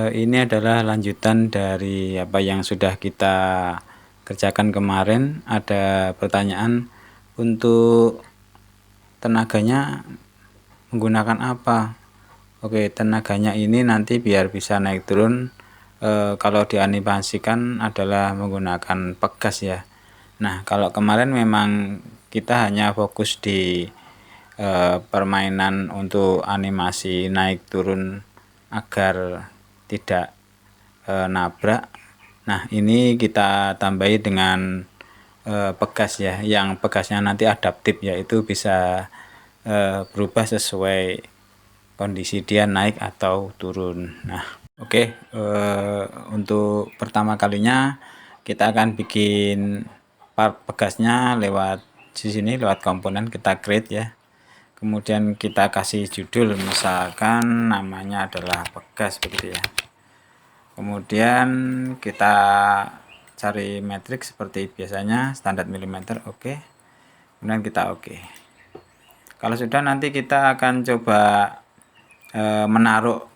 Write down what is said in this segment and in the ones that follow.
Ini adalah lanjutan dari apa yang sudah kita kerjakan kemarin. Ada pertanyaan untuk tenaganya menggunakan apa? Oke, tenaganya ini nanti biar bisa naik turun kalau dianimasikan adalah menggunakan pegas ya. Nah, kalau kemarin memang kita hanya fokus di permainan untuk animasi naik turun agar tidak nabrak. Nah, ini kita tambahi dengan pegas ya, yang pegasnya nanti adaptif, yaitu bisa berubah sesuai kondisi dia naik atau turun. Nah, oke, untuk pertama kalinya kita akan bikin part pegasnya lewat di sini, lewat komponen kita create ya. Kemudian kita kasih judul, misalkan namanya adalah pegas begitu ya. Kemudian kita cari metrik seperti biasanya, standar milimeter, oke. Kemudian kita oke. Kalau sudah, nanti kita akan coba menaruh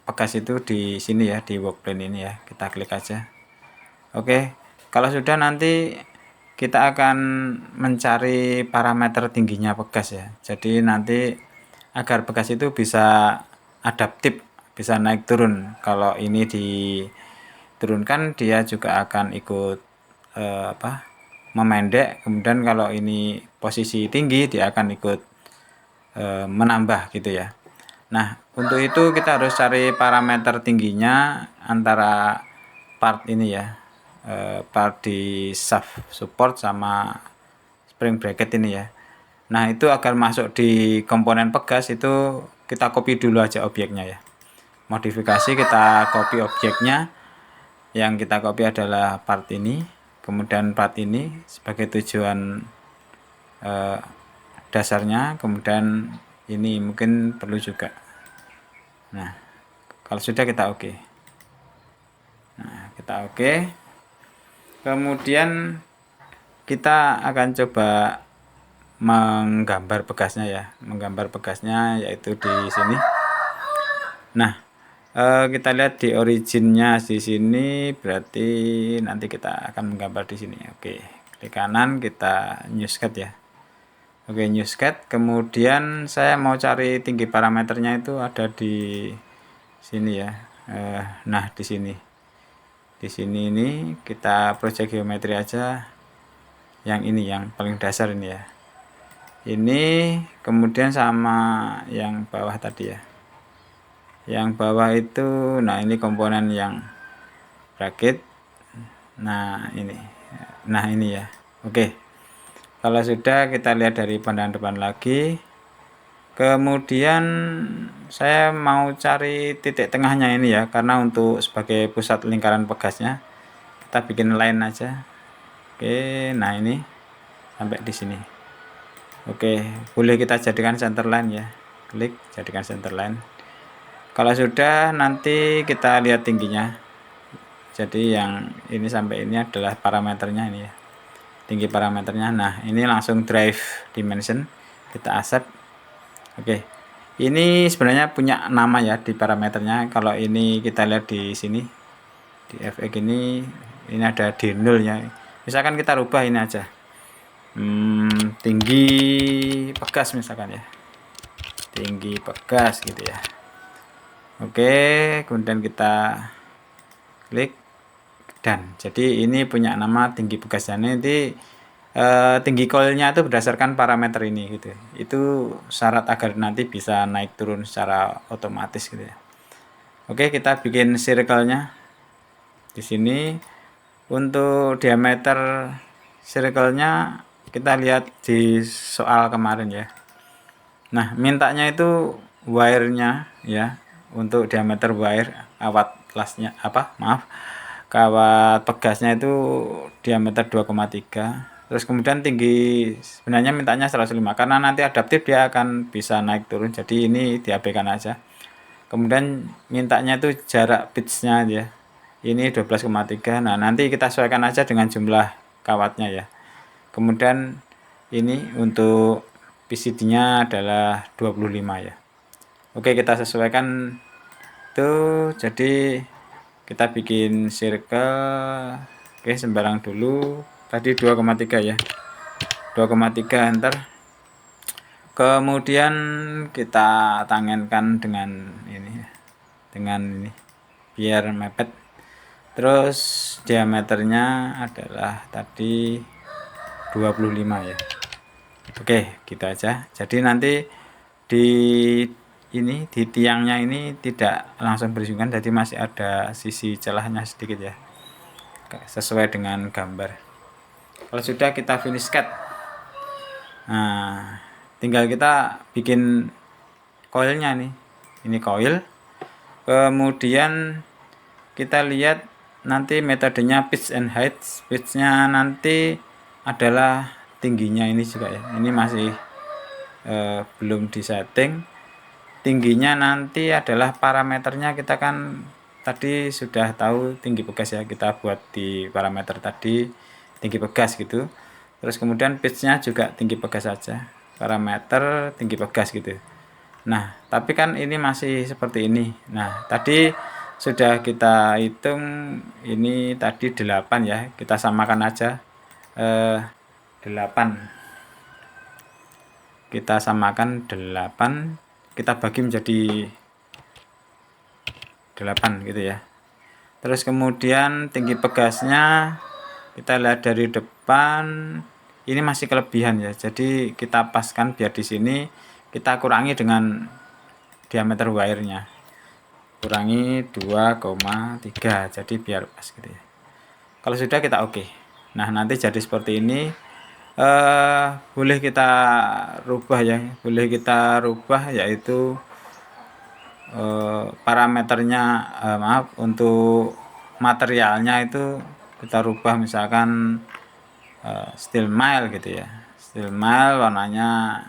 pegas itu di sini ya, di workplane ini ya. Kita klik aja. Oke. Kalau sudah, nanti kita akan mencari parameter tingginya pegas ya. Jadi nanti agar pegas itu bisa adaptif, bisa naik turun. Kalau ini diturunkan, dia juga akan ikut memendek. Kemudian kalau ini posisi tinggi, dia akan ikut menambah gitu ya. Nah, untuk itu kita harus cari parameter tingginya antara part ini ya, part di shaft support sama spring bracket ini ya. Nah, itu agar masuk di komponen pegas itu kita copy dulu aja objeknya ya. Modifikasi, kita copy objeknya. Yang kita copy adalah part ini, kemudian part ini sebagai tujuan dasarnya, kemudian ini mungkin perlu juga. Nah, kalau sudah, kita oke. Nah, kita oke. Kemudian kita akan coba menggambar pegasnya ya, menggambar pegasnya yaitu di sini. Nah, kita lihat di originnya di sini, berarti nanti kita akan menggambar di sini. Oke, klik kanan, kita new sketch ya. Oke, new sketch. Kemudian saya mau cari tinggi parameternya, itu ada di sini ya. Nah, di sini. Di sini ini kita project geometri aja. Yang ini, yang paling dasar ini ya. Ini kemudian sama yang bawah tadi ya. Yang bawah itu, nah ini komponen yang bracket. Nah, ini. Nah, ini ya. Oke. Kalau sudah, kita lihat dari pandangan depan lagi. Kemudian saya mau cari titik tengahnya ini ya, karena untuk sebagai pusat lingkaran pegasnya kita bikin line aja. Oke, nah ini sampai di sini. Oke, boleh kita jadikan center line ya. Klik, jadikan center line. Kalau sudah, nanti kita lihat tingginya. Jadi yang ini sampai ini adalah parameternya ini ya. Tinggi parameternya. Nah, ini langsung drive dimension, kita accept. Oke, ini sebenarnya punya nama ya di parameternya. Kalau ini kita lihat di sini, di fx ini ada d0 ya. Misalkan kita rubah ini aja, tinggi pegas misalkan ya, tinggi pegas gitu ya. Oke, kemudian kita klik dan jadi ini punya nama tinggi pegasnya. Nanti tinggi coilnya itu berdasarkan parameter ini gitu. Itu syarat agar nanti bisa naik turun secara otomatis gitu ya. Oke, kita bikin circle-nya di sini. Untuk diameter circle-nya kita lihat di soal kemarin ya. Nah, mintanya itu wire-nya ya, untuk diameter wire kawat lasnya kawat pegasnya itu diameter 2,3. Terus kemudian tinggi sebenarnya mintanya 105, karena nanti adaptif dia akan bisa naik turun, jadi ini diabaikan aja. Kemudian mintanya itu jarak pitch-nya ya, ini 12,3. Nah, nanti kita sesuaikan aja dengan jumlah kawatnya ya. Kemudian ini untuk PCD-nya adalah 25 ya. Oke, kita sesuaikan tuh, jadi kita bikin circle. Oke, sembarang dulu. Tadi 2,3 ya. 2,3 enter. Kemudian kita tangenkan dengan ini ya. Dengan ini biar mepet. Terus diameternya adalah tadi 25 ya. Oke, gitu aja. Jadi nanti di di tiangnya ini tidak langsung bersinggungan, jadi masih ada sisi celahnya sedikit ya, sesuai dengan gambar. Kalau sudah, kita finish cut. Nah, tinggal kita bikin coilnya nih. Ini coil. Kemudian kita lihat nanti metodenya pitch and height. Pitchnya nanti adalah tingginya ini juga ya. Ini masih belum disetting. Tingginya nanti adalah parameternya, kita kan tadi sudah tahu tinggi pegas ya, kita buat di parameter tadi tinggi pegas gitu. Terus kemudian pitchnya juga tinggi pegas saja, parameter tinggi pegas gitu. Nah, tapi kan ini masih seperti ini. Nah, tadi sudah kita hitung, ini tadi 8 ya, kita samakan aja 8. Kita samakan 8, kita bagi menjadi 8 gitu ya. Terus kemudian tinggi pegasnya kita lihat dari depan, ini masih kelebihan ya. Jadi kita paskan biar di sini kita kurangi dengan diameter wire-nya. Kurangi 2,3, jadi biar pas gitu ya. Kalau sudah, kita oke. Nah, nanti jadi seperti ini. Boleh kita rubah ya, boleh kita rubah, yaitu parameternya, maaf, untuk materialnya itu kita rubah, misalkan steel mild gitu ya, steel mild warnanya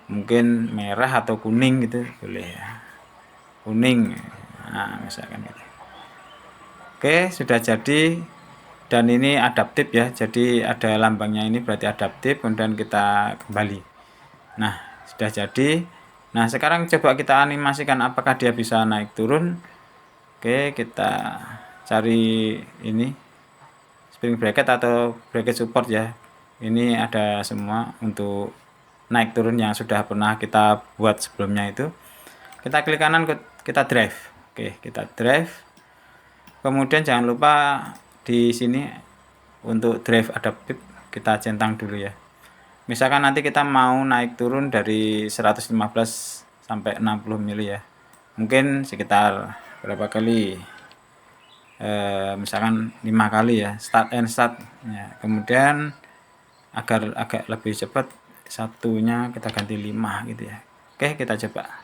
mungkin merah atau kuning gitu, boleh ya, kuning. Nah, misalkan gitu. Oke, sudah jadi. Dan ini adaptif ya, jadi ada lambangnya, ini berarti adaptif. Kemudian kita kembali. Nah, sudah jadi. Nah, sekarang coba kita animasikan apakah dia bisa naik turun. Oke, kita cari ini spring bracket atau bracket support ya. Ini ada semua untuk naik turun yang sudah pernah kita buat sebelumnya itu. Kita klik kanan, kita drive. Oke, kita drive. Kemudian jangan lupa di sini untuk drive adaptif kita centang dulu ya. Misalkan nanti kita mau naik turun dari 115 sampai 60 mili ya. Mungkin sekitar berapa kali? Misalkan 5 kali ya, start and start ya. Kemudian agar agak lebih cepat, satunya kita ganti 5 gitu ya. Oke, kita coba.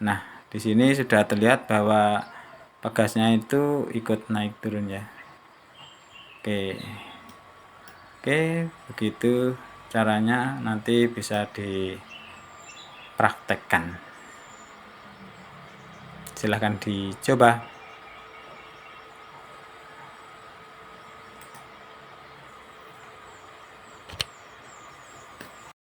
Nah, di sini sudah terlihat bahwa pegasnya itu ikut naik turun ya. Oke, begitu caranya, nanti bisa dipraktekkan. Silahkan dicoba.